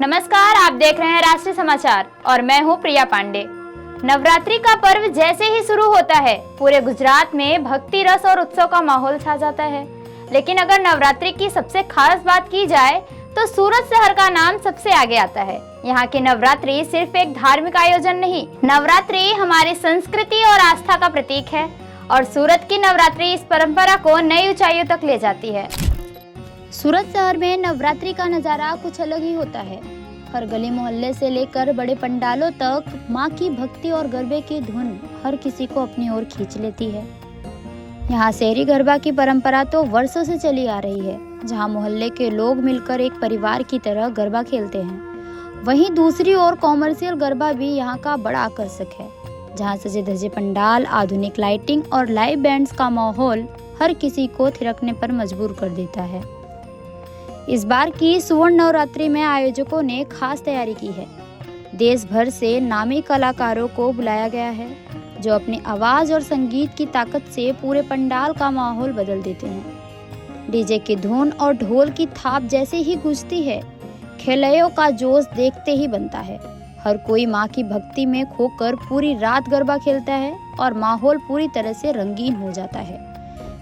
नमस्कार, आप देख रहे हैं राष्ट्रीय समाचार और मैं हूं प्रिया पांडे। नवरात्रि का पर्व जैसे ही शुरू होता है, पूरे गुजरात में भक्ति रस और उत्सव का माहौल छा जाता है। लेकिन अगर नवरात्रि की सबसे खास बात की जाए तो सूरत शहर का नाम सबसे आगे आता है। यहाँ की नवरात्रि सिर्फ एक धार्मिक आयोजन नहीं, नवरात्रि हमारी संस्कृति और आस्था का प्रतीक है और सूरत की नवरात्रि इस परंपरा को नई ऊंचाइयों तक ले जाती है। सूरत शहर में नवरात्रि का नजारा कुछ अलग ही होता है। हर गली मोहल्ले से लेकर बड़े पंडालों तक माँ की भक्ति और गरबे की धुन हर किसी को अपनी ओर खींच लेती है। यहाँ शहरी गरबा की परंपरा तो वर्षों से चली आ रही है, जहाँ मोहल्ले के लोग मिलकर एक परिवार की तरह गरबा खेलते हैं। वहीं दूसरी ओर कॉमर्शियल गरबा भी यहाँ का बड़ा आकर्षक है, जहाँ सजे धजे पंडाल, आधुनिक लाइटिंग और लाइव बैंड्स का माहौल हर किसी को थिरकने पर मजबूर कर देता है। इस बार की सुवर्ण नवरात्रि में आयोजकों ने खास तैयारी की है। देश भर से नामी कलाकारों को बुलाया गया है, जो अपनी आवाज और संगीत की ताकत से पूरे पंडाल का माहौल बदल देते हैं। डीजे की धुन और ढोल की थाप जैसे ही गूंजती है, खेलैयों का जोश देखते ही बनता है। हर कोई माँ की भक्ति में खोकर पूरी रात गरबा खेलता है और माहौल पूरी तरह से रंगीन हो जाता है।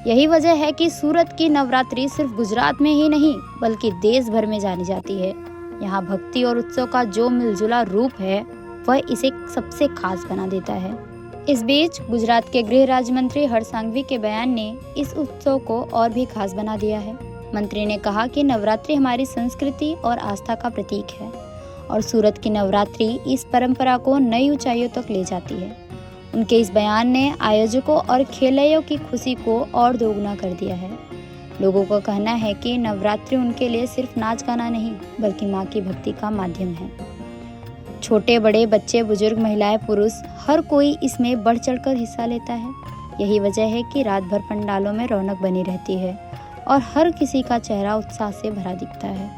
यही वजह है कि सूरत की नवरात्रि सिर्फ गुजरात में ही नहीं बल्कि देश भर में जानी जाती है। यहाँ भक्ति और उत्सव का जो मिलजुला रूप है, वह इसे सबसे खास बना देता है। इस बीच गुजरात के गृह राज्य मंत्री हर्ष संघवी के बयान ने इस उत्सव को और भी खास बना दिया है। मंत्री ने कहा कि नवरात्रि हमारी संस्कृति और आस्था का प्रतीक है और सूरत की नवरात्रि इस परंपरा को नई ऊंचाइयों तक ले जाती है। उनके इस बयान ने आयोजकों और खेलैयों की खुशी को और दोगुना कर दिया है। लोगों का कहना है कि नवरात्रि उनके लिए सिर्फ नाच गाना नहीं बल्कि माँ की भक्ति का माध्यम है। छोटे बड़े, बच्चे, बुजुर्ग, महिलाएं, पुरुष, हर कोई इसमें बढ़ चढ़कर हिस्सा लेता है। यही वजह है कि रात भर पंडालों में रौनक बनी रहती है और हर किसी का चेहरा उत्साह से भरा दिखता है।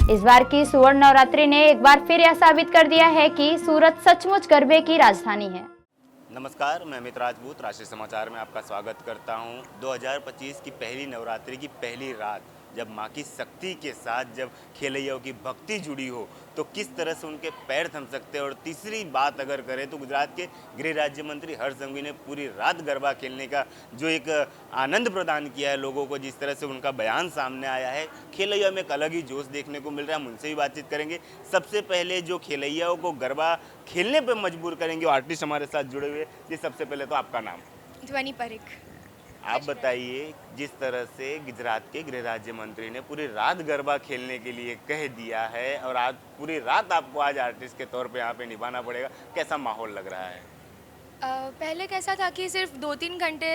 इस बार की सुवर्ण नवरात्रि ने एक बार फिर यह साबित कर दिया है कि सूरत सचमुच गरबे की राजधानी है। नमस्कार, मैं अमित राजपूत राष्ट्रीय समाचार में आपका स्वागत करता हूं। 2025 की पहली नवरात्रि की पहली रात जब माँ की शक्ति के साथ जब खेलैयों की भक्ति जुड़ी हो तो किस तरह से उनके पैर थम सकते हैं। और तीसरी बात अगर करें तो गुजरात के गृह राज्य मंत्री हर्ष संघवी ने पूरी रात गरबा खेलने का जो एक आनंद प्रदान किया है लोगों को, जिस तरह से उनका बयान सामने आया है, खेलैया में एक अलग ही जोश देखने को मिल रहा है। हम उनसे भी बातचीत करेंगे। सबसे पहले जो खेलैयाओं को गरबा खेलने पर मजबूर करेंगे, आर्टिस्ट हमारे साथ जुड़े हुए। जी, सबसे पहले तो आपका नाम? ध्वनि परीख। आप बताइए, जिस तरह से गुजरात के गृह राज्य मंत्री ने पूरी रात गरबा खेलने के लिए कह दिया है और आज पूरी रात आपको आज आर्टिस्ट के तौर पे यहाँ पे निभाना पड़ेगा, कैसा माहौल लग रहा है? पहले कैसा था कि सिर्फ 2-3 घंटे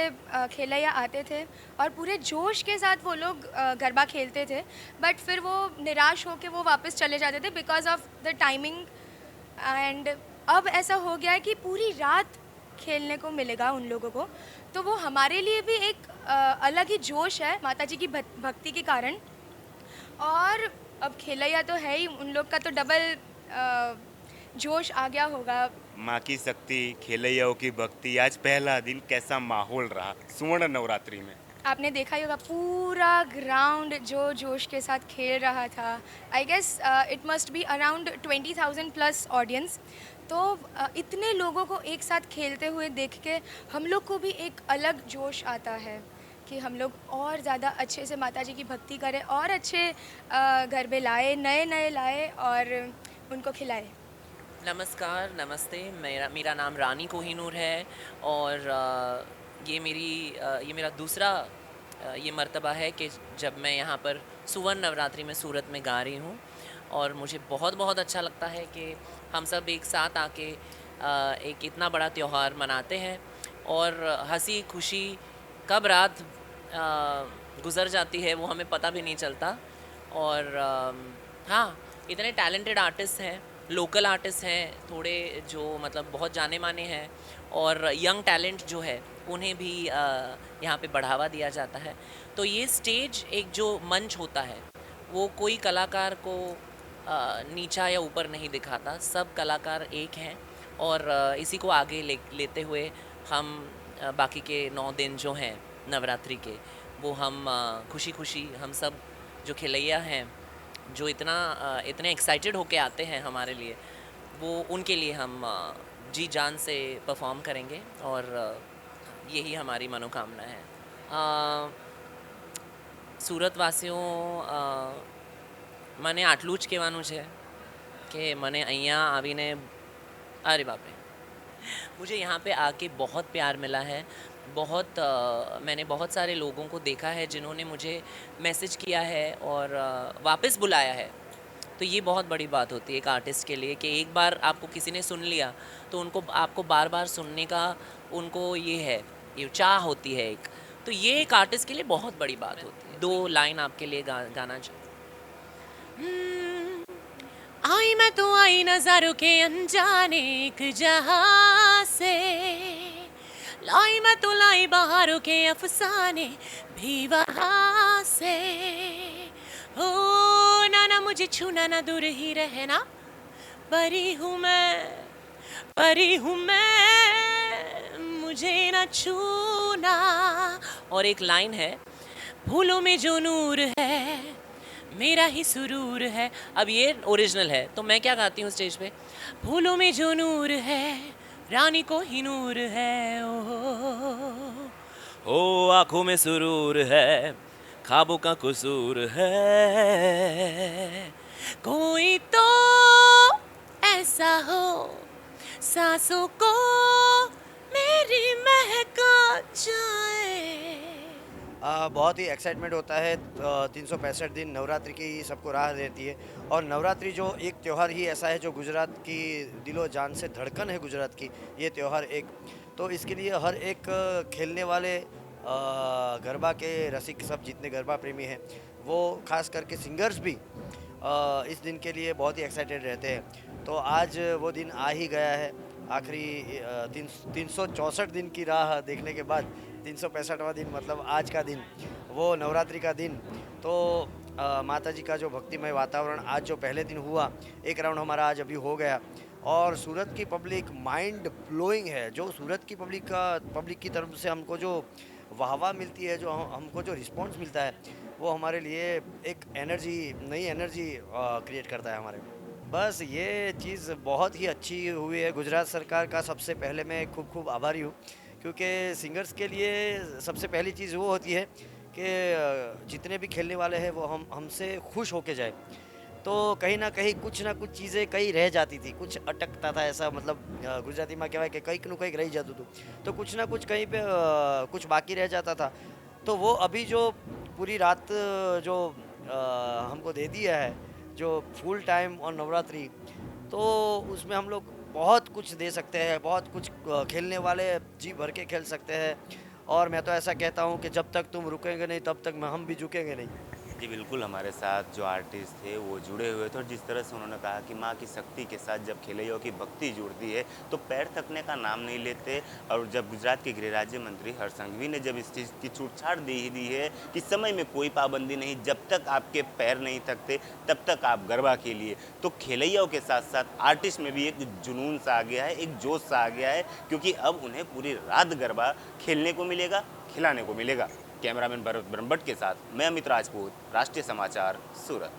खेलैया आते थे और पूरे जोश के साथ वो लोग गरबा खेलते थे, बट फिर वो निराश होकर वो वापस चले जाते थे because of the timing. And अब ऐसा हो गया है कि पूरी रात खेलने को मिलेगा उन लोगों को, तो वो हमारे लिए भी एक अलग ही जोश है माता जी की भक्ति के कारण। और अब खेलैया तो है ही, उन लोग का तो डबल जोश आ गया होगा। माँ की शक्ति, खेलैयाओं की भक्ति, आज पहला दिन कैसा माहौल रहा सुवर्ण नवरात्रि में? आपने देखा ही होगा पूरा ग्राउंड जो जोश के साथ खेल रहा था। I guess it must be around 20,000 plus audience. तो इतने लोगों को एक साथ खेलते हुए देख के हम लोग को भी एक अलग जोश आता है कि हम लोग और ज़्यादा अच्छे से माता जी की भक्ति करें और अच्छे गरबे लाए, नए नए लाए और उनको खिलाए। नमस्कार, नमस्ते। मेरा नाम रानी कोहिनूर है और ये मेरा दूसरा ये मर्तबा है कि जब मैं यहाँ पर सुवर्ण नवरात्रि में सूरत में गा रही हूँ और मुझे बहुत बहुत अच्छा लगता है कि हम सब एक साथ आके एक इतना बड़ा त्यौहार मनाते हैं और हंसी खुशी कब रात गुज़र जाती है वो हमें पता भी नहीं चलता। और हाँ, इतने टैलेंटेड आर्टिस्ट हैं, लोकल आर्टिस्ट हैं थोड़े जो मतलब बहुत जाने माने हैं, और यंग टैलेंट जो है उन्हें भी यहाँ पे बढ़ावा दिया जाता है। तो ये स्टेज एक जो मंच होता है वो कोई कलाकार को नीचा या ऊपर नहीं दिखाता, सब कलाकार एक हैं और इसी को आगे लेते हुए हम बाकी के 9 दिन जो हैं नवरात्रि के वो हम खुशी खुशी हम सब जो खेलैया हैं जो इतने एक्साइटेड होके आते हैं हमारे लिए, वो उनके लिए हम जी जान से परफॉर्म करेंगे और यही हमारी मनोकामना है। સુરત વાસીઓ મને આટલું જ કહેવાનું છે कि मैंने અહીંયા આવીને अरे बाप रे, मुझे यहाँ पे आके बहुत प्यार मिला है। मैंने बहुत सारे लोगों को देखा है जिन्होंने मुझे मैसेज किया है और वापस बुलाया है। तो ये बहुत बड़ी बात होती है एक आर्टिस्ट के लिए कि एक बार आपको किसी ने सुन लिया तो उनको आपको बार बार सुनने का उनको ये चाह होती है एक। तो ये एक आर्टिस्ट के लिए बहुत बड़ी बात होती है। 2 लाइन आपके लिए गाना चाहूँ। आई मैं तो आई नज़ारों के अनजाने एक जहां से, लाई मैं तो लाई बहारों के अफसाने भी वहाँ से। ओ ना मुझे छूना ना दूर ही रहना, परी हूँ मैं, मुझे ना छूना। और एक लाइन है, फूलों में जो नूर है मेरा ही सुरूर है। अब ये ओरिजिनल है, तो मैं क्या गाती हूँ स्टेज पे, फूलों में जो नूर है रानी को ही नूर है, ओ आंखों में सुरूर है ख्वाबों का कसूर है, कोई तो ऐसा हो सांसों को मेरी महका जाए। बहुत ही एक्साइटमेंट होता है। 365 दिन नवरात्रि की सबको राह रहती है और नवरात्रि जो एक त्यौहार ही ऐसा है जो गुजरात की दिलो जान से धड़कन है गुजरात की, ये त्यौहार एक। तो इसके लिए हर एक खेलने वाले गरबा के रसिक सब जितने गरबा प्रेमी हैं वो खास करके सिंगर्स भी इस दिन के लिए बहुत ही एक्साइटेड रहते हैं। तो आज वो दिन आ ही गया है। आखिरी 364 दिन की राह देखने के बाद 365वां दिन मतलब आज का दिन, वो नवरात्रि का दिन। तो माता जी का जो भक्तिमय वातावरण आज जो पहले दिन हुआ, एक राउंड हमारा आज अभी हो गया और सूरत की पब्लिक माइंड ब्लोइंग है। जो सूरत की पब्लिक की तरफ से हमको जो वाहवाह मिलती है, जो हमको जो रिस्पॉन्स मिलता है, वो हमारे लिए एक नई एनर्जी क्रिएट करता है हमारे। बस ये चीज़ बहुत ही अच्छी हुई है। गुजरात सरकार का सबसे पहले मैं खूब आभारी हूँ, क्योंकि सिंगर्स के लिए सबसे पहली चीज़ वो होती है कि जितने भी खेलने वाले हैं वो हमसे खुश होके जाए। तो कहीं ना कहीं कुछ चीज़ें कहीं रह जाती थी, कुछ अटकता था ऐसा, मतलब गुजराती में कहवाय कि કંઈક નું કંઈક રહી જતું હતું, तो कुछ ना कुछ कहीं पे कुछ बाकी रह जाता था। तो वो अभी जो पूरी रात जो हमको दे दिया है, जो फुल टाइम और नवरात्रि, तो उसमें हम लोग बहुत कुछ दे सकते हैं। बहुत कुछ खेलने वाले जी भर के खेल सकते हैं। और मैं तो ऐसा कहता हूँ कि जब तक तुम रुकेंगे नहीं तब तक हम भी झुकेंगे नहीं। जी बिल्कुल, हमारे साथ जो आर्टिस्ट थे वो जुड़े हुए थे और जिस तरह से उन्होंने कहा कि माँ की शक्ति के साथ जब खेलैयाओं की भक्ति जुड़ती है तो पैर थकने का नाम नहीं लेते। और जब गुजरात के गृह राज्य मंत्री हर्ष संघवी ने जब इस चीज़ की छूटछाट दी है कि समय में कोई पाबंदी नहीं, जब तक आपके पैर नहीं थकते तब तक आप गरबा खेलिए, तो खेलैयाओं के साथ साथ आर्टिस्ट में भी एक जुनून सा आ गया है, एक जोश सा आ गया है, क्योंकि अब उन्हें पूरी रात गरबा खेलने को मिलेगा, खिलाने को मिलेगा। कैमरामैन भरत ब्रह्मभट्ट के साथ मैं अमित राजपूत, राष्ट्रीय समाचार, सूरत।